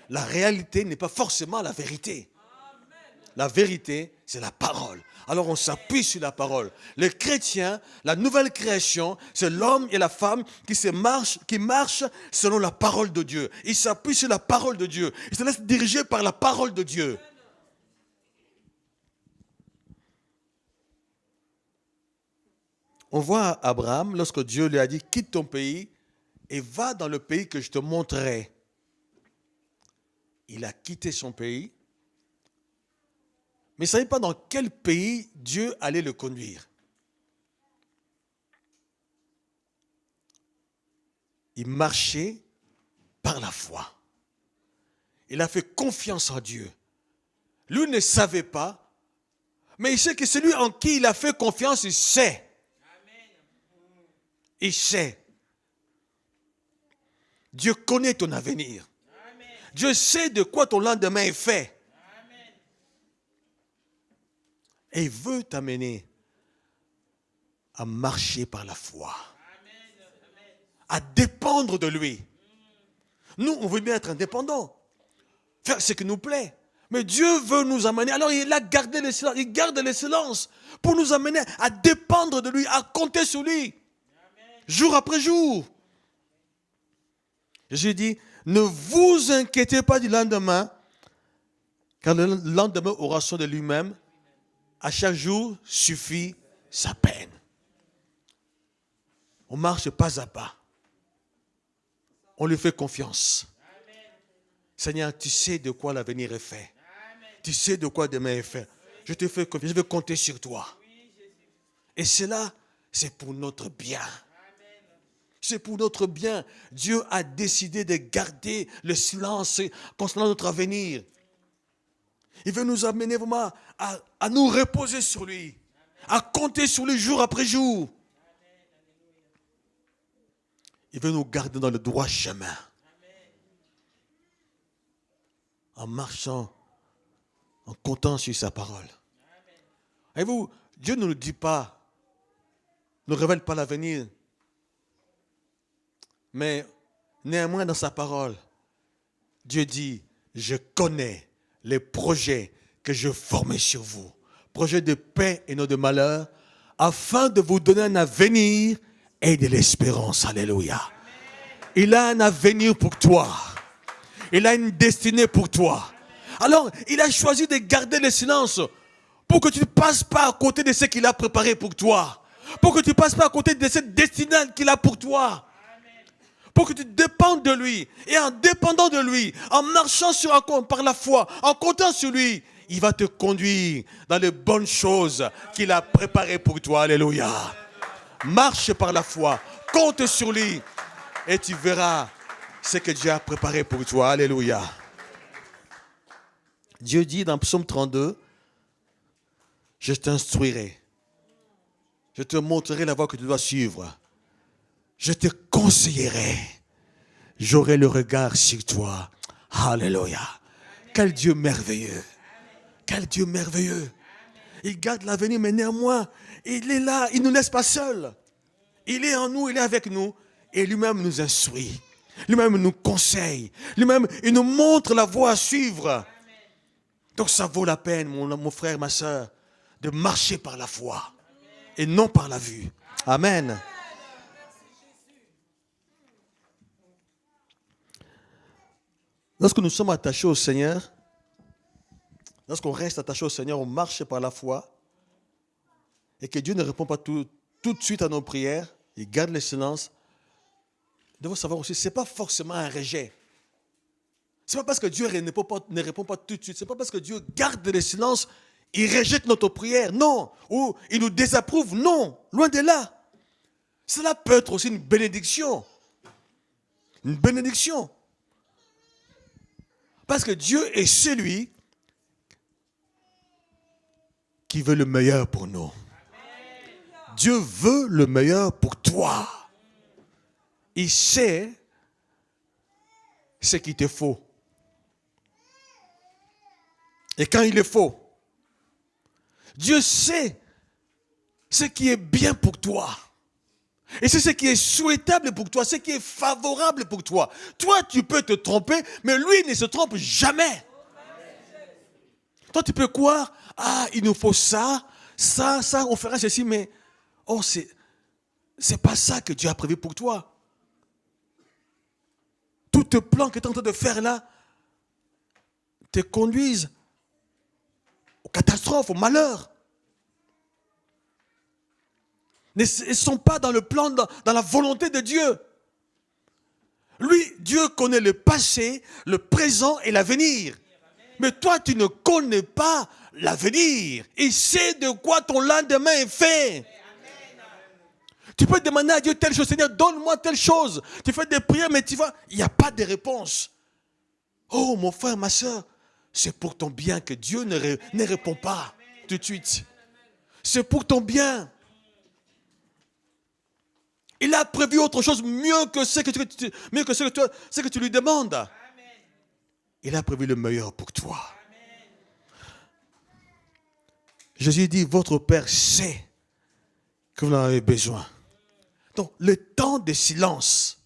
La réalité n'est pas forcément la vérité. La vérité, c'est la parole. Alors on s'appuie sur la parole. Le chrétien, la nouvelle création, c'est l'homme et la femme qui marchent selon la parole de Dieu. Ils s'appuient sur la parole de Dieu. Ils se laissent diriger par la parole de Dieu. On voit Abraham, lorsque Dieu lui a dit, quitte ton pays et va dans le pays que je te montrerai. Il a quitté son pays, Mais il ne savait pas dans quel pays Dieu allait le conduire. Il marchait par la foi. Il a fait confiance en Dieu. Lui ne savait pas, mais il sait que celui en qui il a fait confiance, il sait. Il sait. Dieu connaît ton avenir. Dieu sait de quoi ton lendemain est fait. Et il veut t'amener à marcher par la foi. À dépendre de lui. Nous, on veut bien être indépendants. Faire ce qui nous plaît. Mais Dieu veut nous amener. Alors il a gardé le silence. Il garde le silence pour nous amener à dépendre de lui, à compter sur lui. Jour après jour. Jésus dit, ne vous inquiétez pas du lendemain, car le lendemain aura soin de lui-même. À chaque jour suffit sa peine. On marche pas à pas. On lui fait confiance. Seigneur, tu sais de quoi l'avenir est fait. Tu sais de quoi demain est fait. Je te fais confiance, je vais compter sur toi. Et cela, c'est pour notre bien. C'est pour notre bien. Dieu a décidé de garder le silence concernant notre avenir. Il veut nous amener vraiment à nous reposer sur lui. À compter sur lui jour après jour. Il veut nous garder dans le droit chemin. En marchant, en comptant sur sa parole. Voyez-vous, Dieu ne nous dit pas, ne révèle pas l'avenir. Mais néanmoins dans sa parole, Dieu dit, je connais les projets que je formais sur vous. Projets de paix et non de malheur, afin de vous donner un avenir et de l'espérance. Alléluia. Il a un avenir pour toi. Il a une destinée pour toi. Alors, il a choisi de garder le silence pour que tu ne passes pas à côté de ce qu'il a préparé pour toi. Pour que tu ne passes pas à côté de cette destinée qu'il a pour toi. Pour que tu dépendes de lui. Et en dépendant de lui, en marchant par la foi, en comptant sur lui, il va te conduire dans les bonnes choses qu'il a préparées pour toi. Alléluia. Marche par la foi, compte sur lui et tu verras ce que Dieu a préparé pour toi. Alléluia. Dieu dit dans Psaume 32, je t'instruirai. Je te montrerai la voie que tu dois suivre. Je te conseillerai. J'aurai le regard sur toi. Alléluia. Quel Dieu merveilleux. Quel Dieu merveilleux. Il garde l'avenir, mais néanmoins, il est là, il ne nous laisse pas seuls. Il est en nous, il est avec nous. Et lui-même nous instruit. Lui-même nous conseille. Lui-même, il nous montre la voie à suivre. Donc ça vaut la peine, mon frère, ma soeur, de marcher par la foi et non par la vue. Amen. Lorsque nous sommes attachés au Seigneur, lorsqu'on reste attaché au Seigneur, on marche par la foi et que Dieu ne répond pas tout de suite à nos prières, il garde le silence. Nous devons savoir aussi, ce n'est pas forcément un rejet. Ce n'est pas parce que Dieu ne répond pas tout de suite. Ce n'est pas parce que Dieu garde le silence, il rejette notre prière. Non. Ou il nous désapprouve. Non. Loin de là. Cela peut être aussi une bénédiction. Une bénédiction. Parce que Dieu est celui qui veut le meilleur pour nous. Dieu veut le meilleur pour toi. Il sait ce qu'il te faut. Et quand il est faux, Dieu sait ce qui est bien pour toi. Et c'est ce qui est souhaitable pour toi, ce qui est favorable pour toi. Toi, tu peux te tromper, mais lui ne se trompe jamais. Toi, tu peux croire, il nous faut ça, on fera ceci, mais c'est pas ça que Dieu a prévu pour toi. Tout le plan que tu es en train de faire là te conduisent aux catastrophes, au malheur. Ils ne sont pas dans le plan, dans la volonté de Dieu. Lui, Dieu connaît le passé, le présent et l'avenir. Mais toi, tu ne connais pas l'avenir. Il sait de quoi ton lendemain est fait. Tu peux demander à Dieu telle chose. Seigneur, donne-moi telle chose. Tu fais des prières, mais tu vois, il n'y a pas de réponse. Oh, mon frère, ma soeur, c'est pour ton bien que Dieu ne répond pas tout de suite. C'est pour ton bien. Il a prévu autre chose mieux que ce que tu lui demandes. Il a prévu le meilleur pour toi. Jésus dit, votre Père sait que vous en avez besoin. Donc, le temps de silence,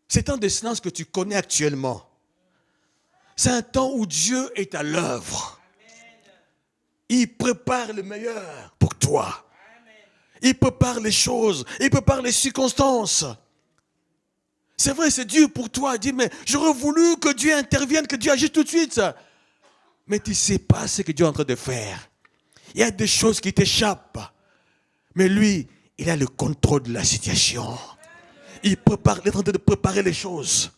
c'est un temps de silence que tu connais actuellement. C'est un temps où Dieu est à l'œuvre. Il prépare le meilleur pour toi. Il prépare les choses, il prépare les circonstances. C'est vrai, c'est dur pour toi. Dis, mais j'aurais voulu que Dieu intervienne, que Dieu agisse tout de suite. Mais tu ne sais pas ce que Dieu est en train de faire. Il y a des choses qui t'échappent. Mais lui, il a le contrôle de la situation. Il est en train de préparer les choses.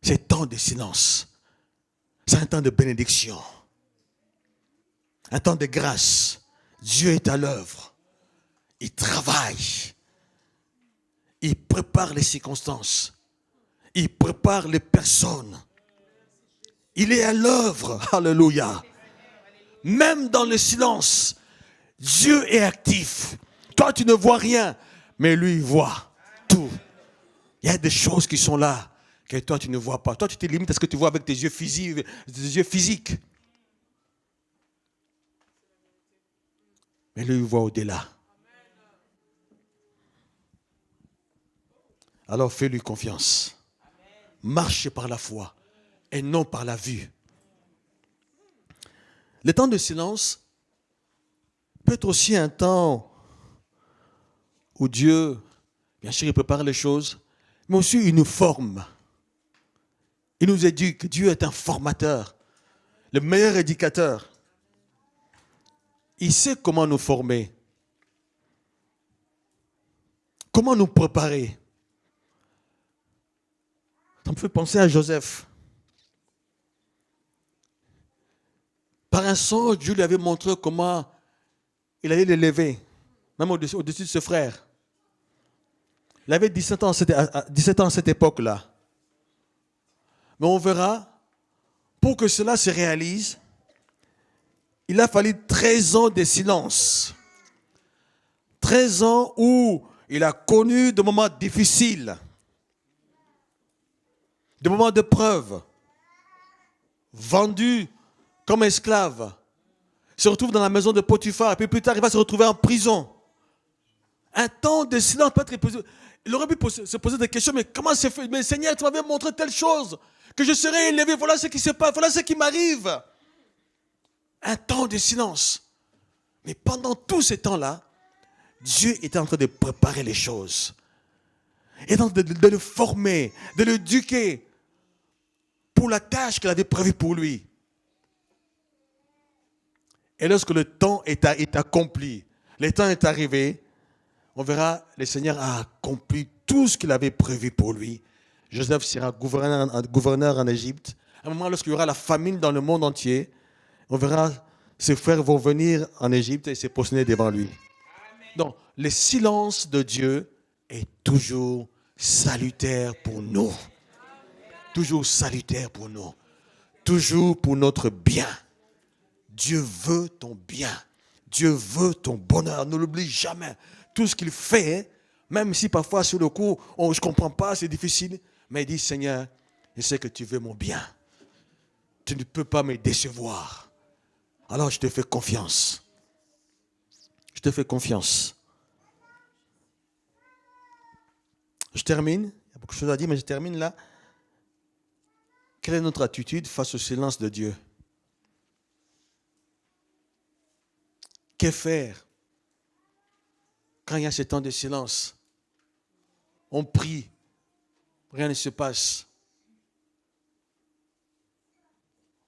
C'est temps de silence. C'est un temps de bénédiction. Un temps de grâce. Dieu est à l'œuvre. Il travaille. Il prépare les circonstances. Il prépare les personnes. Il est à l'œuvre. Alléluia. Même dans le silence, Dieu est actif. Toi, tu ne vois rien, mais lui, il voit tout. Il y a des choses qui sont là que toi, tu ne vois pas. Toi, tu te limites à ce que tu vois avec tes yeux physiques. Mais lui, il voit au-delà. Alors, fais-lui confiance. Marche par la foi et non par la vue. Le temps de silence peut être aussi un temps où Dieu, bien sûr, il prépare les choses, mais aussi il nous forme. Il nous éduque. Dieu est un formateur, le meilleur éducateur. Il sait comment nous former, comment nous préparer. Ça me fait penser à Joseph. Par un songe, Dieu lui avait montré comment il allait l'élever, même au-dessus de ses frères. Il avait 17 ans à cette époque-là. Mais on verra, pour que cela se réalise, il a fallu 13 ans de silence. 13 ans où il a connu des moments difficiles, des moments de preuve, vendu comme esclave, se retrouve dans la maison de Potiphar, et puis plus tard, il va se retrouver en prison. Un temps de silence peut être... Il aurait pu se poser des questions, mais comment c'est fait? Mais Seigneur, tu m'avais montré telle chose, que je serais élevé, voilà ce qui se passe, voilà ce qui m'arrive. Un temps de silence. Mais pendant tout ce temps-là, Dieu était en train de préparer les choses. Il était en train de le former, de l'éduquer pour la tâche qu'il avait prévue pour lui. Et lorsque le temps est accompli, le temps est arrivé, on verra, le Seigneur a accompli tout ce qu'il avait prévu pour lui. Joseph sera gouverneur en Égypte. À un moment, lorsqu'il y aura la famine dans le monde entier, on verra, ses frères vont venir en Égypte et se prosterner devant lui. Donc, le silence de Dieu est toujours salutaire pour nous. Toujours salutaire pour nous. Toujours pour notre bien. Dieu veut ton bien. Dieu veut ton bonheur. Ne l'oublie jamais. Tout ce qu'il fait, même si parfois sur le coup, je ne comprends pas, c'est difficile, mais il dit, Seigneur, je sais que tu veux mon bien. Tu ne peux pas me décevoir. Alors je te fais confiance. Je te fais confiance. Je termine. Il y a beaucoup de choses à dire, mais je termine là. Quelle est notre attitude face au silence de Dieu? Que faire quand il y a ce temps de silence? On prie, rien ne se passe.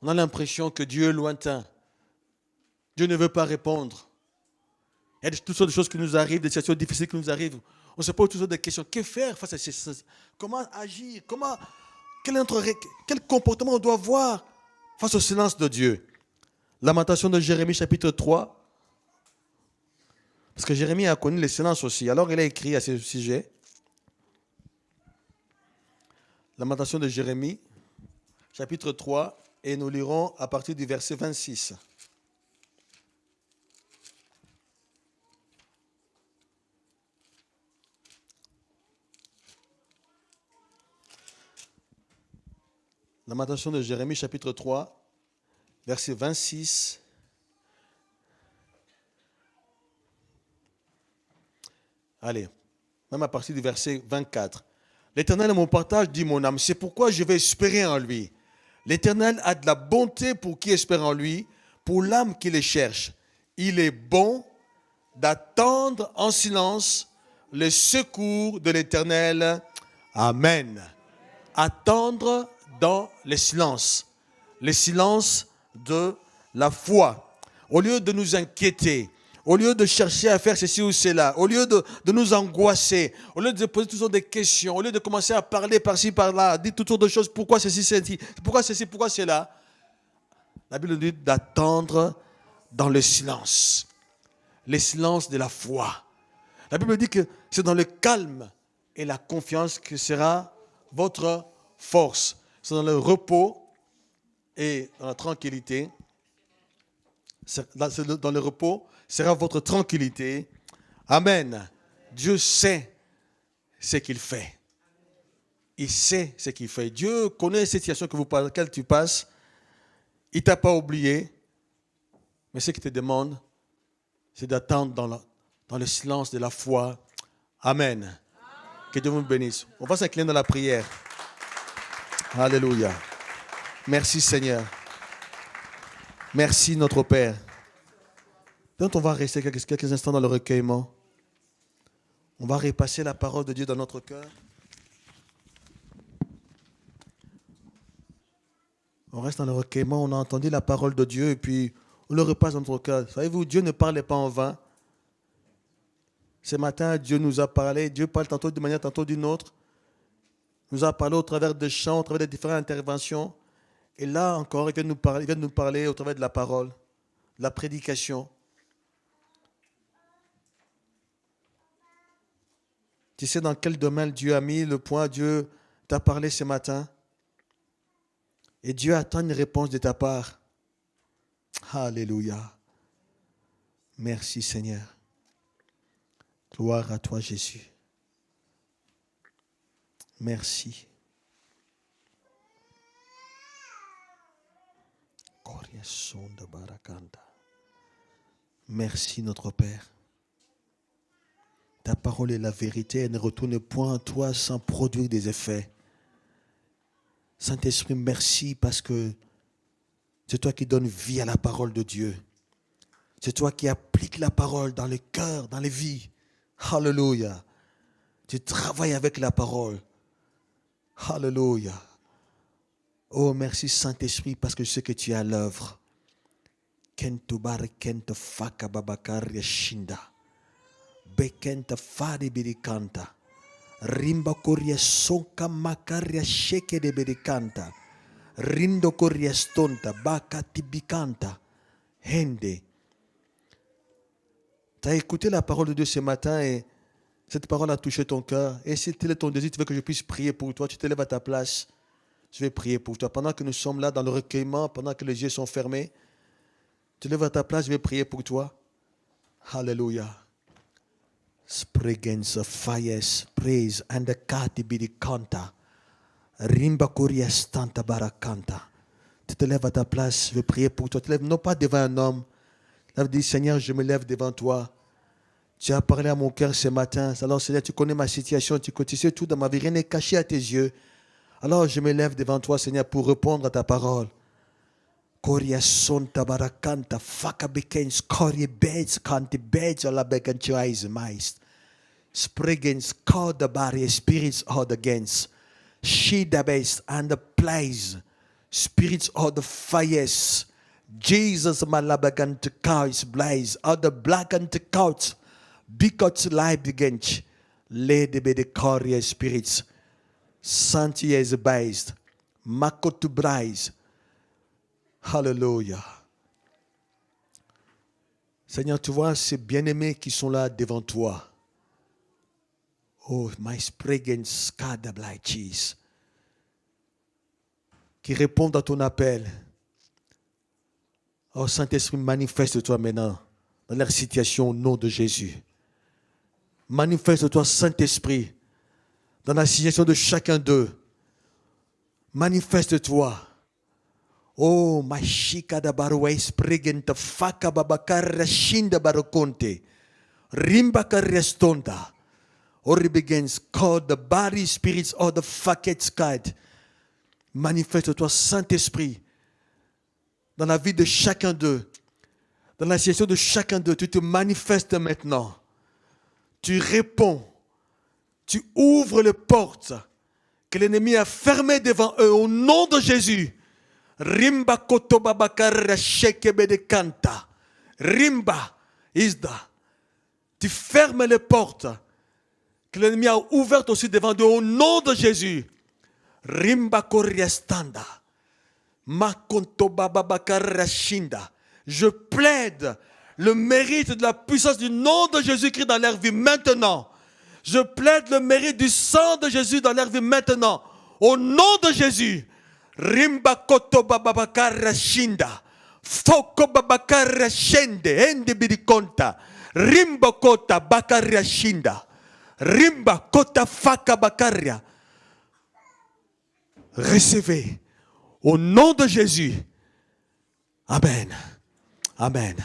On a l'impression que Dieu est lointain. Dieu ne veut pas répondre. Il y a toutes sortes de choses qui nous arrivent, des situations difficiles qui nous arrivent. On se pose toujours des questions. Que faire face à ces... Comment agir? Quel comportement on doit avoir face au silence de Dieu? Lamentation de Jérémie, chapitre 3. Parce que Jérémie a connu le silence aussi. Alors il a écrit à ce sujet. Lamentation de Jérémie, chapitre 3. Et nous lirons à partir du verset 26. Lamentation de Jérémie, chapitre 3, verset 26. Allez, même à partir du verset 24. L'Éternel est mon partage, dit mon âme. C'est pourquoi je vais espérer en lui. L'Éternel a de la bonté pour qui espère en lui, pour l'âme qui le cherche. Il est bon d'attendre en silence le secours de l'Éternel. Amen. Attendre dans le silence de la foi. Au lieu de nous inquiéter, au lieu de chercher à faire ceci ou cela, au lieu de nous angoisser, au lieu de poser toujours des questions, au lieu de commencer à parler par-ci, par-là, dire toutes sortes de choses, pourquoi ceci, pourquoi ceci, pourquoi cela, la Bible nous dit d'attendre dans le silence de la foi. La Bible dit que c'est dans le calme et la confiance que sera votre force. C'est dans le repos et dans la tranquillité. Dans le repos sera votre tranquillité. Amen. Dieu sait ce qu'il fait. Il sait ce qu'il fait. Dieu connaît cette situation par laquelle tu passes. Il ne t'a pas oublié. Mais ce qu'il te demande, c'est d'attendre dans le silence de la foi. Amen. Amen. Que Dieu vous bénisse. On va s'incliner dans la prière. Alléluia. Merci Seigneur. Merci notre Père. Donc on va rester quelques instants dans le recueillement. On va repasser la parole de Dieu dans notre cœur. On reste dans le recueillement, on a entendu la parole de Dieu et puis on le repasse dans notre cœur. Savez-vous, Dieu ne parlait pas en vain. Ce matin, Dieu nous a parlé. Dieu parle tantôt d'une manière, tantôt d'une autre. Il nous a parlé au travers des chants, au travers des différentes interventions. Et là encore, il vient de nous parler au travers de la parole, de la prédication. Tu sais dans quel domaine Dieu a mis le point, Dieu t'a parlé ce matin. Et Dieu attend une réponse de ta part. Alléluia. Merci Seigneur. Gloire à toi Jésus. Merci. Merci notre Père. Ta parole est la vérité, elle ne retourne point à toi sans produire des effets. Saint-Esprit, merci parce que c'est toi qui donnes vie à la parole de Dieu. C'est toi qui appliques la parole dans les cœurs, dans les vies. Alléluia. Tu travailles avec la parole. Alléluia. Oh, merci Saint-Esprit parce que je sais que tu es à l'œuvre. Kentubar kent faka babakar yashinda. Bekent fadi birikanta. Rimba koria sonka makaria sheke de birikanta. Rindo koria stonta baka tibikanta. Hende. Tu as écouté la parole de Dieu ce matin et cette parole a touché ton cœur. Et si tel est ton désir, tu veux que je puisse prier pour toi, tu te lèves à ta place. Je vais prier pour toi. Pendant que nous sommes là dans le recueillement, pendant que les yeux sont fermés, tu te lèves à ta place, je vais prier pour toi. Alléluia. Spregens fires, praise and the kati bidikanta. Rimba koria stanta barakanta. Tu te lèves à ta place, je vais prier pour toi. Tu te lèves non pas devant un homme. Tu dis, Seigneur, je me lève devant toi. Tu as parlé à mon cœur ce matin. Alors, Seigneur, tu connais ma situation, tu sais tout dans ma vie. Rien n'est caché à tes yeux. Alors, je me lève devant toi, Seigneur, pour répondre à ta parole. Koria sonta barakanta, faka bekens, koria beds, kanti beds, ala bekanchois meist. Spregens, koda barrier, spirits all against. She the best and the place. Spirits of the fires. Jesus malabagan to cows blaze. All the black and the couch. Because life against. Let the be the carrier spirits. Santi is based. Makotu brise. Hallelujah. Seigneur, tu vois ces bien-aimés qui sont là devant toi. Oh, my spregen skada cheese. Qui répondent à ton appel. Oh, Saint-Esprit, manifeste-toi maintenant dans leur situation au nom de Jésus. Manifeste-toi, Saint-Esprit, dans la situation de chacun d'eux. Manifeste-toi. Oh, my shikada barway spregen te faka babakara shinda barokonte. Rimba restonda. Or it begins called the body spirits or the faket sky. Manifeste-toi, Saint-Esprit, dans la vie de chacun d'eux, dans la situation de chacun d'eux. Tu te manifestes maintenant. Tu réponds. Tu ouvres les portes que l'ennemi a fermées devant eux au nom de Jésus. Rimba kotobabakara shekebe de kanta. Rimba isda. Tu fermes les portes que l'ennemi a ouvertes aussi devant eux au nom de Jésus. Rimba koriastanda. Makontobababakara-shinda. Je plaide le mérite de la puissance du nom de Jésus-Christ dans leur vie maintenant. Je plaide le mérite du sang de Jésus dans leur vie maintenant. Au nom de Jésus. Rimba kotobababakara-shinda. Foko babakara-shende. Ende bidikonta. Rimba kota bakara-shinda. Rimba kota faka bakaria. Recevez au nom de Jésus. Amen. Amen.